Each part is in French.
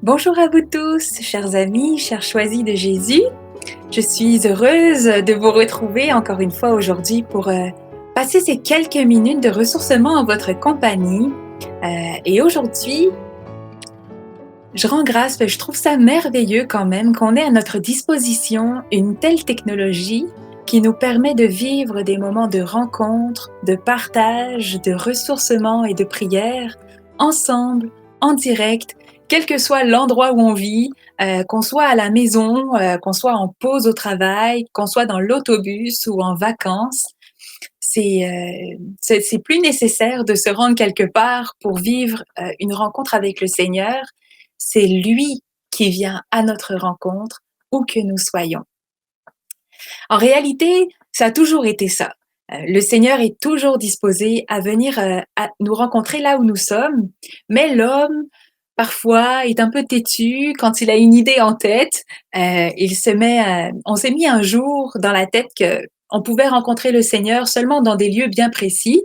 Bonjour à vous tous, chers amis, chers choisis de Jésus. Je suis heureuse de vous retrouver encore une fois aujourd'hui pour passer ces quelques minutes de ressourcement en votre compagnie. Et aujourd'hui, je rends grâce, je trouve ça merveilleux quand même qu'on ait à notre disposition une telle technologie qui nous permet de vivre des moments de rencontre, de partage, de ressourcement et de prière ensemble, en direct, quel que soit l'endroit où on vit, qu'on soit à la maison, qu'on soit en pause au travail, qu'on soit dans l'autobus ou en vacances. C'est plus nécessaire de se rendre quelque part pour vivre une rencontre avec le Seigneur. C'est lui qui vient à notre rencontre où que nous soyons. En réalité, ça a toujours été ça. Le Seigneur est toujours disposé à venir à nous rencontrer là où nous sommes, mais l'homme, parfois, est un peu têtu. Quand il a une idée en tête, on s'est mis un jour dans la tête que on pouvait rencontrer le Seigneur seulement dans des lieux bien précis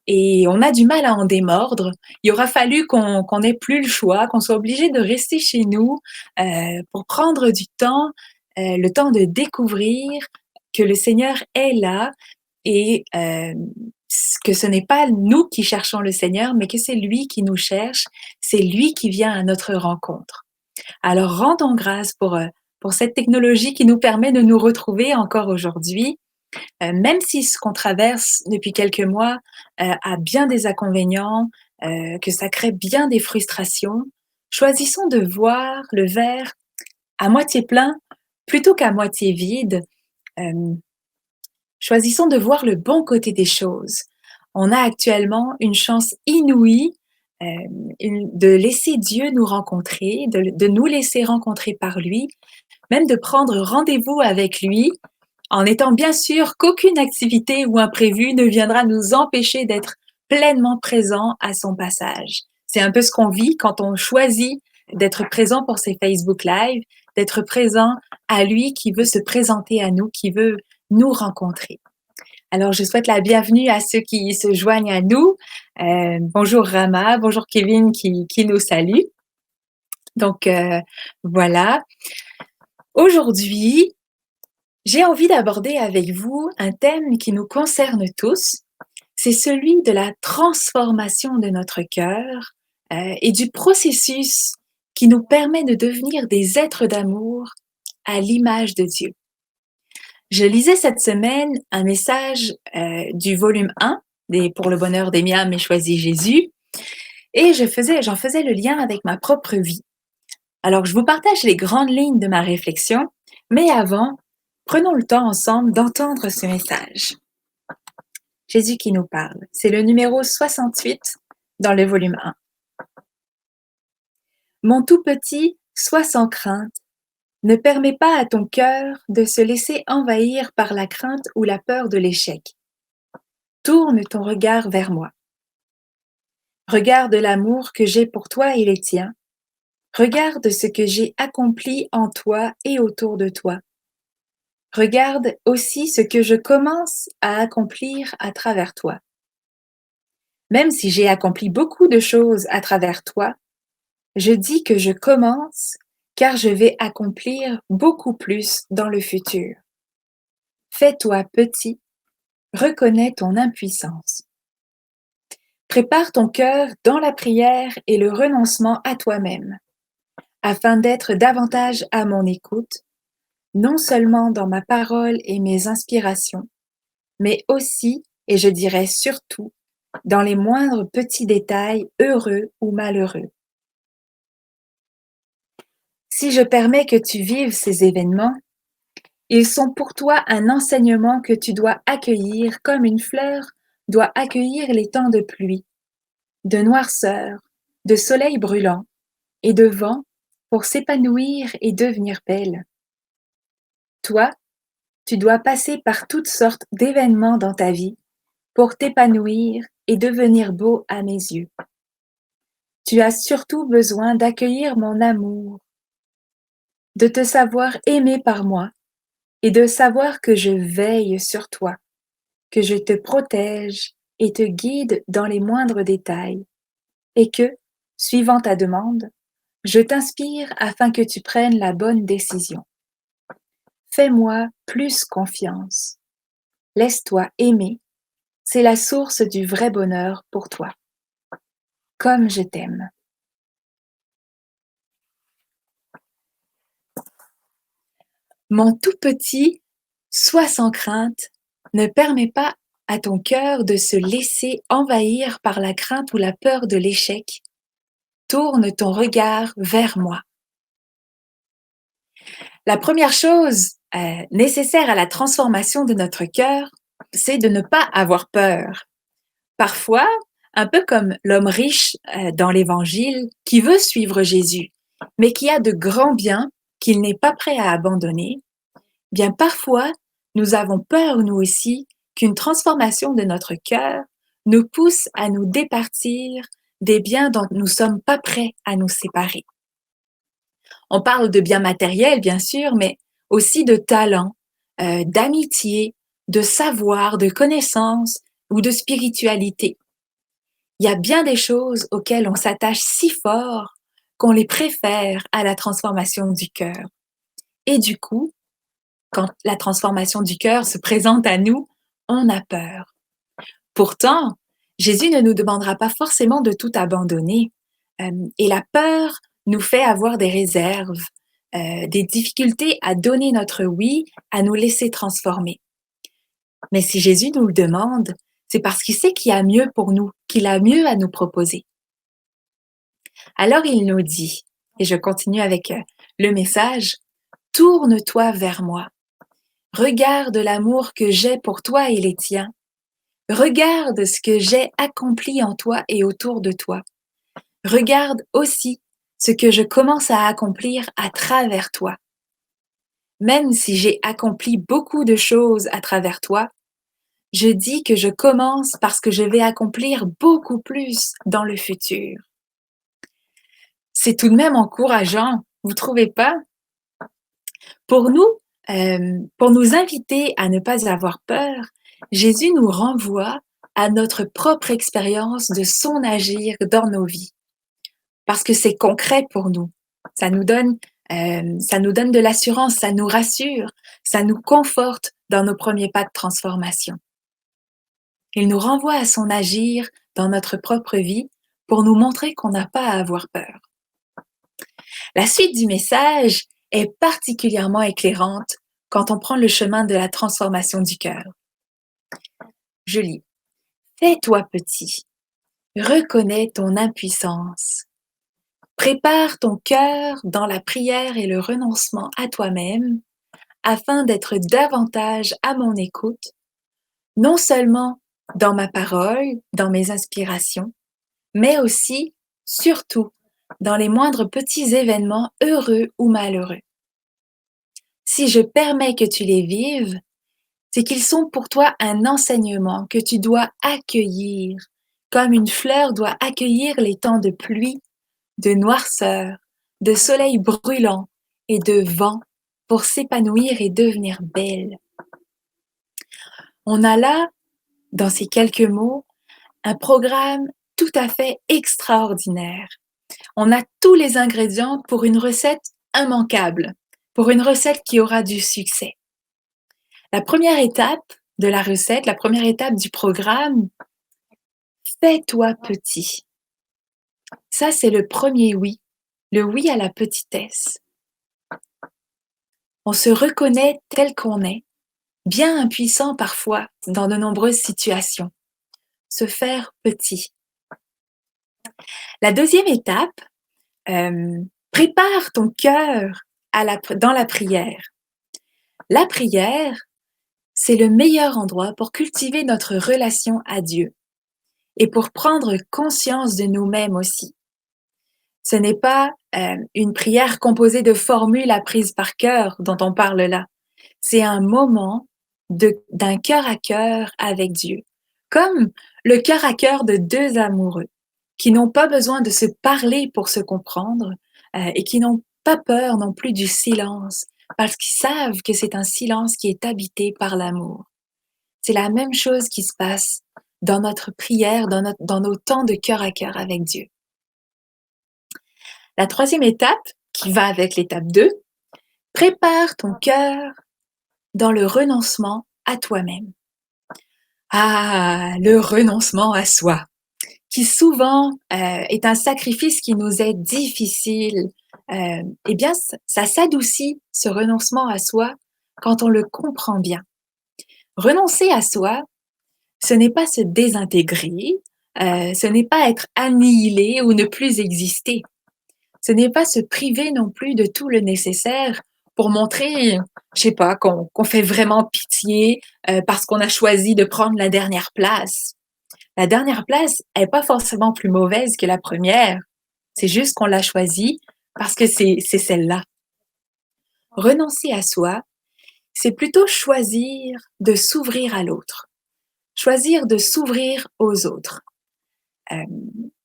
et on a du mal à en démordre. Il aura fallu qu'on n'ait plus le choix, qu'on soit obligé de rester chez nous pour prendre du temps, le temps de découvrir que le Seigneur est là et que ce n'est pas nous qui cherchons le Seigneur, mais que c'est lui qui nous cherche, c'est lui qui vient à notre rencontre. Alors rendons grâce pour cette technologie qui nous permet de nous retrouver encore aujourd'hui, même si ce qu'on traverse depuis quelques mois a bien des inconvénients, que ça crée bien des frustrations, choisissons de voir le verre à moitié plein plutôt qu'à moitié vide. Euh, Choisissons de voir le bon côté des choses. On a actuellement une chance inouïe euh, de laisser Dieu nous rencontrer, de nous laisser rencontrer par lui, même de prendre rendez-vous avec lui, en étant bien sûr qu'aucune activité ou imprévu ne viendra nous empêcher d'être pleinement présents à son passage. C'est un peu ce qu'on vit quand on choisit d'être présent pour ces Facebook Live, d'être présent à lui qui veut se présenter à nous, qui veut nous rencontrer. Alors, je souhaite la bienvenue à ceux qui se joignent à nous. Bonjour Rama, bonjour Kevin qui nous salue. Donc, voilà. Aujourd'hui, j'ai envie d'aborder avec vous un thème qui nous concerne tous. C'est celui de la transformation de notre cœur et du processus qui nous permet de devenir des êtres d'amour à l'image de Dieu. Je lisais cette semaine un message du volume 1 des Pour le bonheur des miens, mais choisis Jésus, et j'en faisais le lien avec ma propre vie. Alors, je vous partage les grandes lignes de ma réflexion, mais avant, prenons le temps ensemble d'entendre ce message. Jésus qui nous parle. C'est le numéro 68 dans le volume 1. Mon tout petit, sois sans crainte. Ne permets pas à ton cœur de se laisser envahir par la crainte ou la peur de l'échec. Tourne ton regard vers moi. Regarde l'amour que j'ai pour toi et les tiens. Regarde ce que j'ai accompli en toi et autour de toi. Regarde aussi ce que je commence à accomplir à travers toi. Même si j'ai accompli beaucoup de choses à travers toi, je dis que je commence car je vais accomplir beaucoup plus dans le futur. Fais-toi petit, reconnais ton impuissance. Prépare ton cœur dans la prière et le renoncement à toi-même, afin d'être davantage à mon écoute, non seulement dans ma parole et mes inspirations, mais aussi, et je dirais surtout, dans les moindres petits détails heureux ou malheureux. Si je permets que tu vives ces événements, ils sont pour toi un enseignement que tu dois accueillir comme une fleur doit accueillir les temps de pluie, de noirceur, de soleil brûlant et de vent pour s'épanouir et devenir belle. Toi, tu dois passer par toutes sortes d'événements dans ta vie pour t'épanouir et devenir beau à mes yeux. Tu as surtout besoin d'accueillir mon amour, de te savoir aimé par moi et de savoir que je veille sur toi, que je te protège et te guide dans les moindres détails et que, suivant ta demande, Je t'inspire afin que tu prennes la bonne décision. Fais-moi plus confiance. Laisse-toi aimer. C'est la source du vrai bonheur pour toi. Comme je t'aime. Mon tout petit, sois sans crainte, ne permets pas à ton cœur de se laisser envahir par la crainte ou la peur de l'échec. Tourne ton regard vers moi. La première chose nécessaire à la transformation de notre cœur, c'est de ne pas avoir peur. Parfois, un peu comme l'homme riche dans l'Évangile qui veut suivre Jésus, mais qui a de grands biens qu'il n'est pas prêt à abandonner, bien parfois, nous avons peur, nous aussi, qu'une transformation de notre cœur nous pousse à nous départir des biens dont nous ne sommes pas prêts à nous séparer. On parle de biens matériels, bien sûr, mais aussi de talent, d'amitié, de savoir, de connaissances ou de spiritualité. Il y a bien des choses auxquelles on s'attache si fort qu'on les préfère à la transformation du cœur. Et du coup, quand la transformation du cœur se présente à nous, on a peur. Pourtant, Jésus ne nous demandera pas forcément de tout abandonner. Et la peur nous fait avoir des réserves, des difficultés à donner notre oui, à nous laisser transformer. Mais si Jésus nous le demande, c'est parce qu'il sait qu'il y a mieux pour nous, qu'il a mieux à nous proposer. Alors il nous dit, et je continue avec le message, tourne-toi vers moi. Regarde l'amour que j'ai pour toi et les tiens. Regarde ce que j'ai accompli en toi et autour de toi. Regarde aussi ce que je commence à accomplir à travers toi. Même si j'ai accompli beaucoup de choses à travers toi, je dis que je commence parce que je vais accomplir beaucoup plus dans le futur. C'est tout de même encourageant, vous trouvez pas? Pour nous, pour nous inviter à ne pas avoir peur, Jésus nous renvoie à notre propre expérience de son agir dans nos vies. Parce que c'est concret pour nous. Ça nous donne de l'assurance, ça nous rassure, ça nous conforte dans nos premiers pas de transformation. Il nous renvoie à son agir dans notre propre vie pour nous montrer qu'on n'a pas à avoir peur. La suite du message est particulièrement éclairante quand on prend le chemin de la transformation du cœur. Je lis. Fais-toi petit. Reconnais ton impuissance. Prépare ton cœur dans la prière et le renoncement à toi-même afin d'être davantage à mon écoute, non seulement dans ma parole, dans mes inspirations, mais aussi, surtout, dans les moindres petits événements heureux ou malheureux. Si je permets que tu les vives, c'est qu'ils sont pour toi un enseignement que tu dois accueillir, comme une fleur doit accueillir les temps de pluie, de noirceur, de soleil brûlant et de vent pour s'épanouir et devenir belle. On a là, dans ces quelques mots, un programme tout à fait extraordinaire. On a tous les ingrédients pour une recette immanquable, pour une recette qui aura du succès. La première étape de la recette, la première étape du programme, fais-toi petit. Ça, c'est le premier oui, le oui à la petitesse. On se reconnaît tel qu'on est, bien impuissant parfois dans de nombreuses situations. Se faire petit. La deuxième étape, prépare ton cœur dans la prière. La prière, c'est le meilleur endroit pour cultiver notre relation à Dieu et pour prendre conscience de nous-mêmes aussi. Ce n'est pas une prière composée de formules apprises par cœur dont on parle là. C'est un moment d'un cœur à cœur avec Dieu, comme le cœur à cœur de deux amoureux qui n'ont pas besoin de se parler pour se comprendre et qui n'ont pas peur non plus du silence parce qu'ils savent que c'est un silence qui est habité par l'amour. C'est la même chose qui se passe dans notre prière, dans nos temps de cœur à cœur avec Dieu. La troisième étape, qui va avec l'étape 2, prépare ton cœur dans le renoncement à toi-même. Ah, le renoncement à soi, qui souvent est un sacrifice qui nous est difficile. Eh bien, ça s'adoucit, ce renoncement à soi, quand on le comprend bien. Renoncer à soi, ce n'est pas se désintégrer, ce n'est pas être annihilé ou ne plus exister. Ce n'est pas se priver non plus de tout le nécessaire pour montrer, je sais pas, qu'on fait vraiment pitié parce qu'on a choisi de prendre la dernière place. La dernière place est pas forcément plus mauvaise que la première. C'est juste qu'on l'a choisie parce que c'est celle-là. Renoncer à soi, c'est plutôt choisir de s'ouvrir à l'autre, choisir de s'ouvrir aux autres,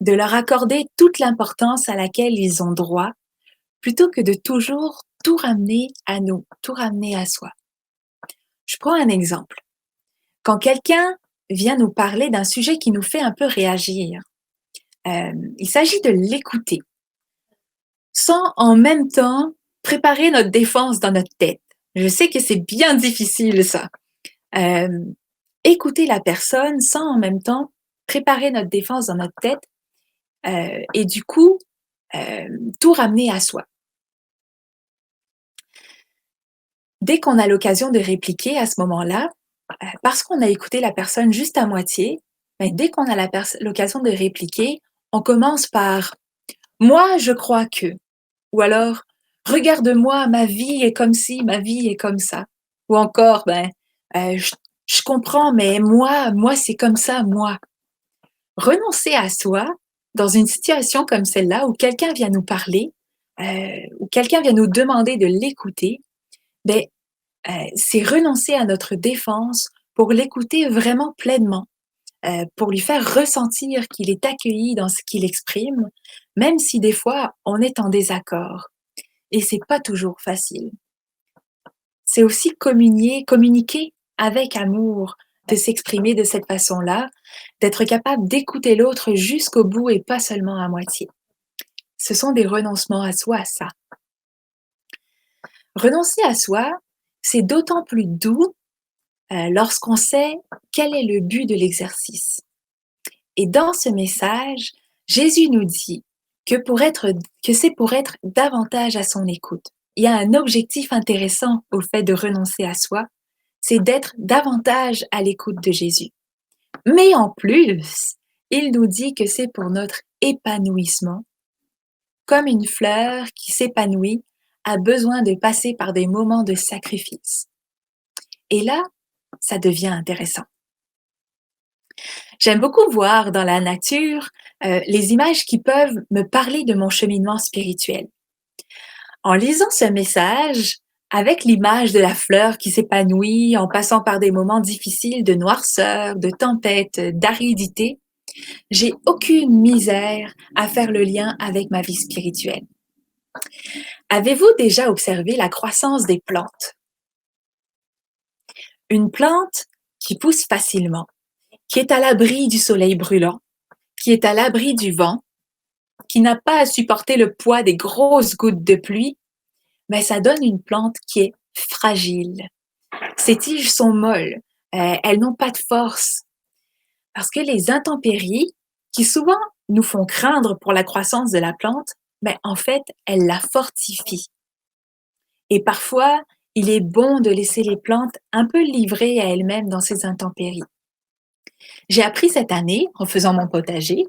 de leur accorder toute l'importance à laquelle ils ont droit, plutôt que de toujours tout ramener à nous, tout ramener à soi. Je prends un exemple. Quand quelqu'un vient nous parler d'un sujet qui nous fait un peu réagir, il s'agit de l'écouter, sans en même temps préparer notre défense dans notre tête. Je sais que c'est bien difficile ça. Euh, Écouter la personne sans en même temps préparer notre défense dans notre tête et du coup tout ramener à soi. Dès qu'on a l'occasion de répliquer à ce moment-là, parce qu'on a écouté la personne juste à moitié, mais dès qu'on a l'occasion de répliquer, on commence par moi je crois que, ou alors regarde-moi, ma vie est comme ci, ma vie est comme ça, ou encore je comprends, mais moi c'est comme ça, moi. Renoncer à soi dans une situation comme celle-là où quelqu'un vient nous parler, où quelqu'un vient nous demander de l'écouter, ben c'est renoncer à notre défense pour l'écouter vraiment pleinement, pour lui faire ressentir qu'il est accueilli dans ce qu'il exprime, même si des fois on est en désaccord. Et c'est pas toujours facile. C'est aussi communiquer avec amour, de s'exprimer de cette façon-là, d'être capable d'écouter l'autre jusqu'au bout et pas seulement à moitié. Ce sont des renoncements à soi, ça. Renoncer à soi, c'est d'autant plus doux lorsqu'on sait quel est le but de l'exercice. Et dans ce message, Jésus nous dit que c'est pour être davantage à son écoute. Il y a un objectif intéressant au fait de renoncer à soi, c'est d'être davantage à l'écoute de Jésus. Mais en plus, il nous dit que c'est pour notre épanouissement, comme une fleur qui s'épanouit a besoin de passer par des moments de sacrifice. Et là, ça devient intéressant. J'aime beaucoup voir dans la nature les images qui peuvent me parler de mon cheminement spirituel. En lisant ce message, avec l'image de la fleur qui s'épanouit en passant par des moments difficiles de noirceur, de tempête, d'aridité, j'ai aucune misère à faire le lien avec ma vie spirituelle. Avez-vous déjà observé la croissance des plantes? Une plante qui pousse facilement, qui est à l'abri du soleil brûlant, qui est à l'abri du vent, qui n'a pas à supporter le poids des grosses gouttes de pluie, mais ça donne une plante qui est fragile. Ses tiges sont molles, elles n'ont pas de force. Parce que les intempéries, qui souvent nous font craindre pour la croissance de la plante, mais en fait, elles la fortifient. Et parfois, il est bon de laisser les plantes un peu livrées à elles-mêmes dans ces intempéries. J'ai appris cette année, en faisant mon potager,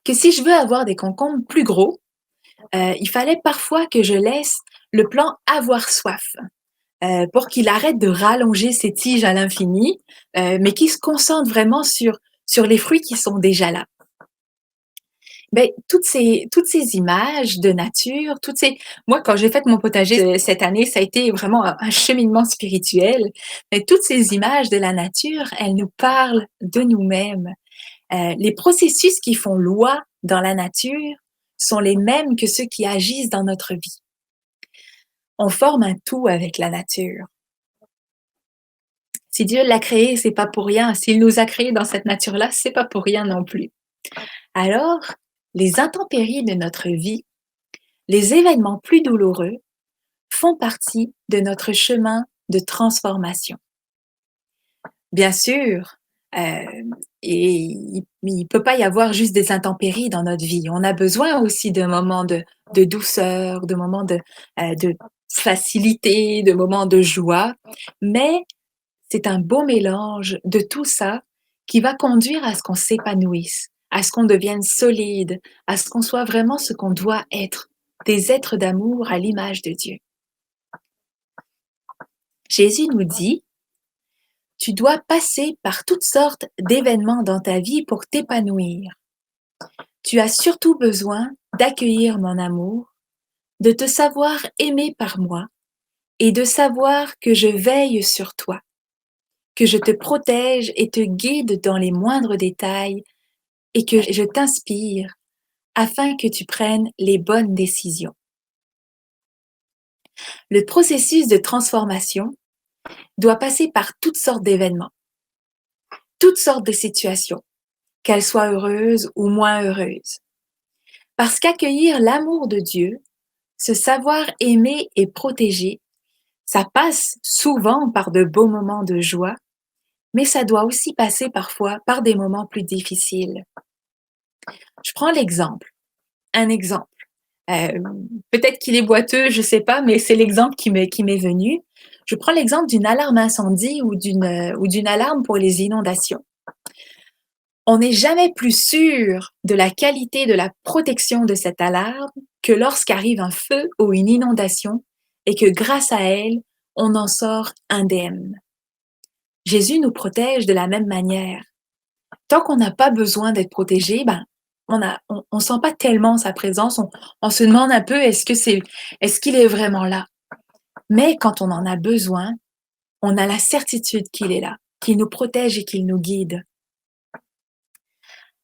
que si je veux avoir des concombres plus gros, il fallait parfois que je laisse le plant avoir soif pour qu'il arrête de rallonger ses tiges à l'infini, mais qu'il se concentre vraiment sur les fruits qui sont déjà là. Ben, toutes ces images de nature, moi, quand j'ai fait mon potager cette année, ça a été vraiment un cheminement spirituel. Mais toutes ces images de la nature, elles nous parlent de nous-mêmes. Les processus qui font loi dans la nature sont les mêmes que ceux qui agissent dans notre vie. On forme un tout avec la nature. Si Dieu l'a créé, c'est pas pour rien. S'il nous a créés dans cette nature-là, c'est pas pour rien non plus. Alors, les intempéries de notre vie les événements plus douloureux font partie de notre chemin de transformation. Bien sûr, il ne peut pas y avoir juste des intempéries dans notre vie. On a besoin aussi de moments de douceur, de moments de facilité, de moments de joie, mais c'est un beau mélange de tout ça qui va conduire à ce qu'on s'épanouisse, à ce qu'on devienne solide, à ce qu'on soit vraiment ce qu'on doit être, des êtres d'amour à l'image de Dieu. Jésus nous dit: tu dois passer par toutes sortes d'événements dans ta vie pour t'épanouir. Tu as surtout besoin d'accueillir mon amour, de te savoir aimé par moi et de savoir que je veille sur toi, que je te protège et te guide dans les moindres détails et que je t'inspire afin que tu prennes les bonnes décisions. Le processus de transformation doit passer par toutes sortes d'événements, toutes sortes de situations, qu'elles soient heureuses ou moins heureuses. Parce qu'accueillir l'amour de Dieu, se savoir aimer et protéger, ça passe souvent par de beaux moments de joie, mais ça doit aussi passer parfois par des moments plus difficiles. Je prends un exemple. Euh, Peut-être qu'il est boiteux, je sais pas, mais c'est l'exemple qui m'est venu. Je prends l'exemple d'une alarme incendie ou d'une alarme pour les inondations. On n'est jamais plus sûr de la qualité de la protection de cette alarme que lorsqu'arrive un feu ou une inondation et que grâce à elle, on en sort indemne. Jésus nous protège de la même manière. Tant qu'on n'a pas besoin d'être protégé, on sent pas tellement sa présence, on se demande un peu est-ce qu'il est vraiment là? Mais quand on en a besoin, on a la certitude qu'il est là, qu'il nous protège et qu'il nous guide.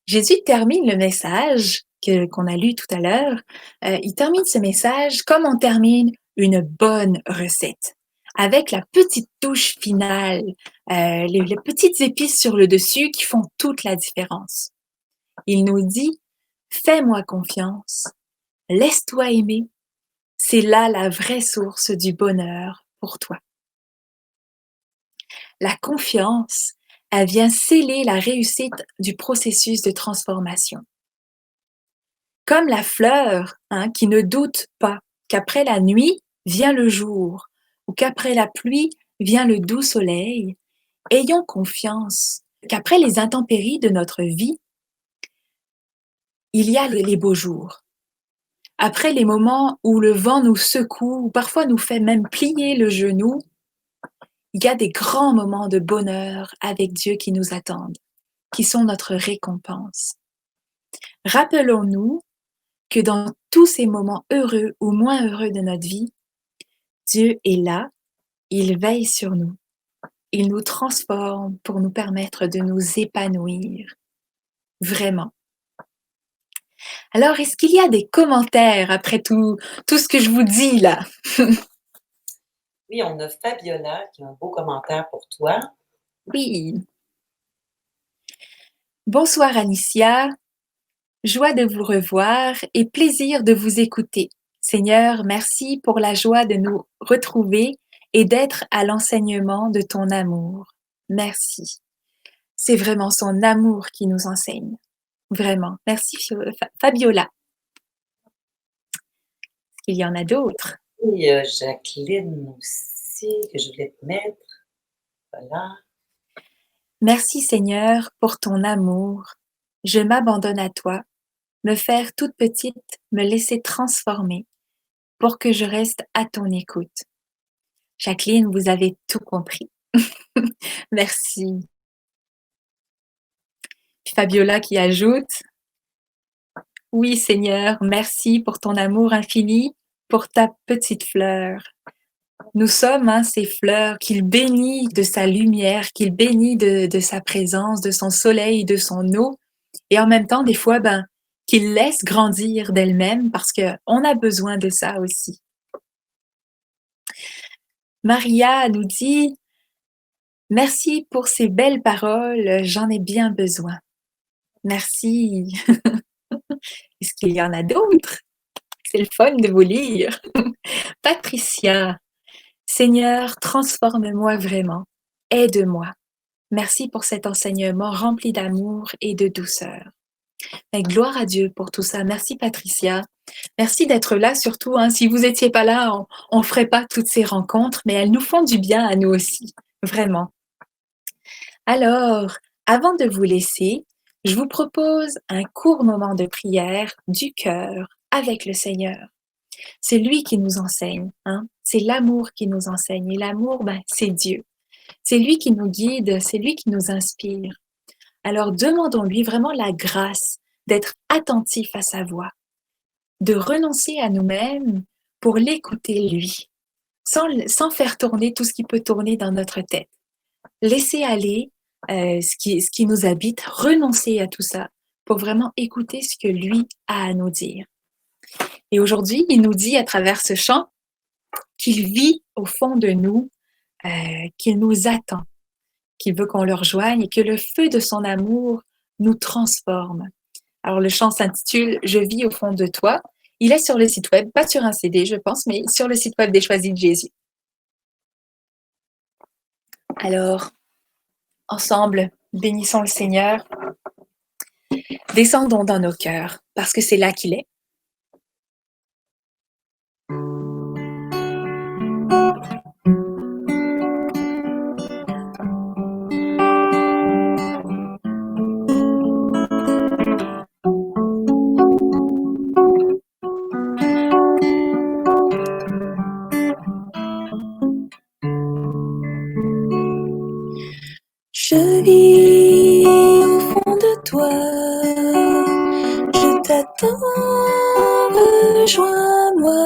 Jésus termine le message qu'on a lu tout à l'heure, il termine ce message comme on termine une bonne recette, avec la petite touche finale, les petites épices sur le dessus qui font toute la différence. Il nous dit: fais-moi confiance, laisse-toi aimer, c'est là la vraie source du bonheur pour toi. La confiance, elle vient sceller la réussite du processus de transformation. Comme la fleur qui ne doute pas qu'après la nuit vient le jour, ou qu'après la pluie vient le doux soleil, ayons confiance qu'après les intempéries de notre vie, il y a les beaux jours. Après les moments où le vent nous secoue, ou parfois nous fait même plier le genou, il y a des grands moments de bonheur avec Dieu qui nous attendent, qui sont notre récompense. Rappelons-nous que dans tous ces moments heureux ou moins heureux de notre vie, Dieu est là, il veille sur nous, il nous transforme pour nous permettre de nous épanouir, vraiment. Alors, est-ce qu'il y a des commentaires après tout ce que je vous dis là? Oui, on a Fabiola qui a un beau commentaire pour toi. Oui. Bonsoir Anicia, joie de vous revoir et plaisir de vous écouter. Seigneur, merci pour la joie de nous retrouver et d'être à l'enseignement de ton amour. Merci. C'est vraiment son amour qui nous enseigne. Vraiment. Merci Fabiola. Il y en a d'autres. Et Jacqueline aussi, que je voulais te mettre. Voilà. Merci Seigneur pour ton amour. Je m'abandonne à toi, me faire toute petite, me laisser transformer pour que je reste à ton écoute. Jacqueline, vous avez tout compris. Merci. Fabiola qui ajoute: oui Seigneur, merci pour ton amour infini, pour ta petite fleur. Nous sommes ces fleurs qu'il bénit de sa lumière, qu'il bénit de sa présence, de son soleil, de son eau, et en même temps, des fois, qu'il laisse grandir d'elle-même parce qu'on a besoin de ça aussi. Maria nous dit: merci pour ces belles paroles, j'en ai bien besoin. Merci. Est-ce qu'il y en a d'autres? C'est le fun de vous lire. Patricia, Seigneur, transforme-moi vraiment. Aide-moi. Merci pour cet enseignement rempli d'amour et de douceur. Et gloire à Dieu pour tout ça. Merci Patricia. Merci d'être là surtout. Hein. Si vous n'étiez pas là, on ne ferait pas toutes ces rencontres, mais elles nous font du bien à nous aussi. Vraiment. Alors, avant de vous laisser, je vous propose un court moment de prière du cœur avec le Seigneur. C'est lui qui nous enseigne. Hein. C'est l'amour qui nous enseigne. Et l'amour, c'est Dieu. C'est lui qui nous guide, c'est lui qui nous inspire. Alors demandons-lui vraiment la grâce d'être attentif à sa voix, de renoncer à nous-mêmes pour l'écouter lui, sans faire tourner tout ce qui peut tourner dans notre tête. Laisser aller ce qui nous habite, renoncer à tout ça pour vraiment écouter ce que lui a à nous dire. Et aujourd'hui, il nous dit à travers ce chant qu'il vit au fond de nous, qu'il nous attend, qu'il veut qu'on le rejoigne et que le feu de son amour nous transforme. Alors, le chant s'intitule « Je vis au fond de toi ». Il est sur le site web, pas sur un CD, je pense, mais sur le site web des Choisis de Jésus. Alors, ensemble, bénissons le Seigneur. Descendons dans nos cœurs, parce que c'est là qu'il est. Je vis au fond de toi, je t'attends, rejoins-moi.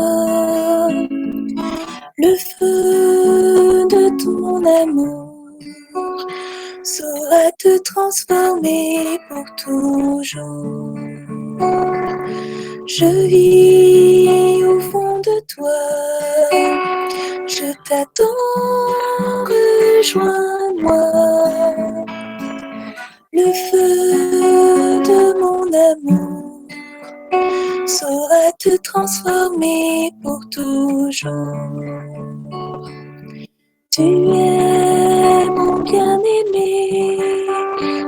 Le feu de ton amour saura te transformer pour toujours. Je vis au fond de toi, je t'attends, rejoins-moi. Le feu de mon amour saura te transformer pour toujours. Tu es mon bien-aimé,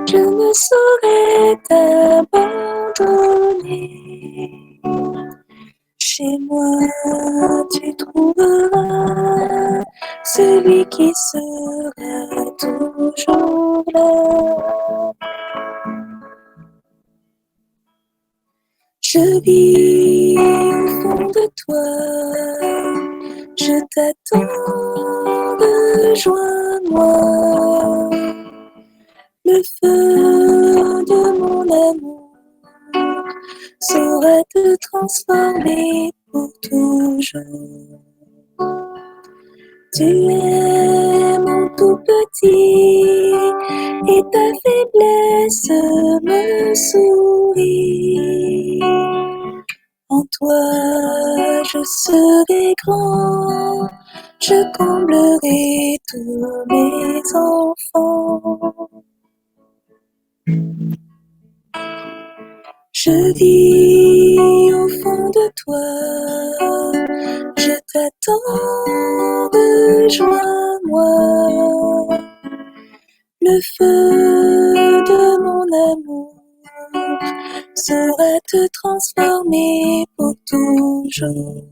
je ne saurais t'abandonner. Chez moi, tu trouveras celui qui sera toujours là. Je vis au fond de toi, je t'attends, rejoins-moi. Le feu de mon amour saura te transformer pour toujours. Tu es mon tout petit et ta faiblesse me sourit. En toi je serai grand, je comblerai tous mes enfants. Je vis au fond de toi, je t'attends, rejoins-moi. Le feu de mon amour saura te transformer pour toujours.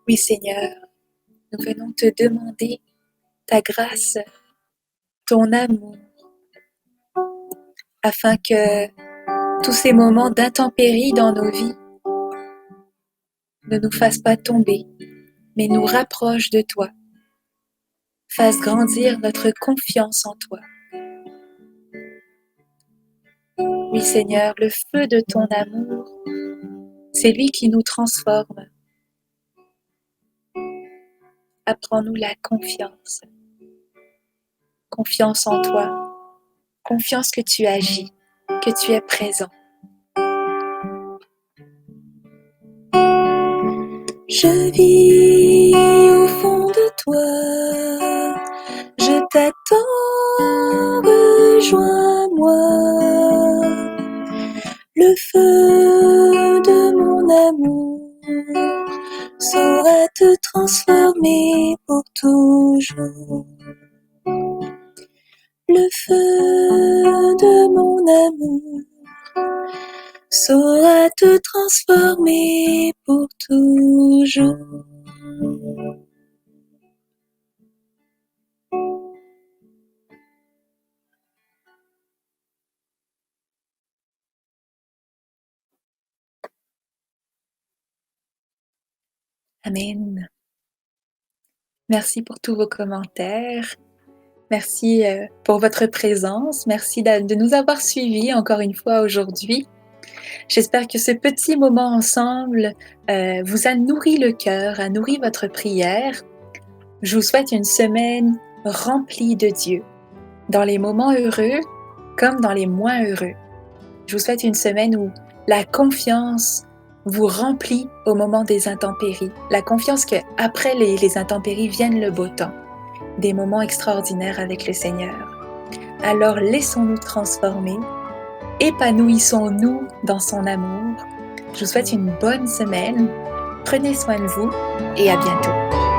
Oui Seigneur, nous venons te demander ta grâce, ton amour, afin que tous ces moments d'intempérie dans nos vies ne nous fassent pas tomber, mais nous rapprochent de toi, fassent grandir notre confiance en toi. Oui Seigneur, le feu de ton amour, c'est lui qui nous transforme. Apprends-nous la confiance. Confiance en toi. Confiance que tu agis, que tu es présent. Je vis au fond de toi, je t'attends, rejoins-moi. Le feu de mon amour saura te transformer pour toujours. Le feu de mon amour saura te transformer pour toujours. Amen. Merci pour tous vos commentaires. Merci pour votre présence. Merci de nous avoir suivis encore une fois aujourd'hui. J'espère que ce petit moment ensemble vous a nourri le cœur, a nourri votre prière. Je vous souhaite une semaine remplie de Dieu, dans les moments heureux comme dans les moins heureux. Je vous souhaite une semaine où la confiance vous remplit au moment des intempéries. La confiance qu'après les intempéries viennent le beau temps. Des moments extraordinaires avec le Seigneur. Alors laissons-nous transformer, épanouissons-nous dans son amour. Je vous souhaite une bonne semaine, prenez soin de vous et à bientôt.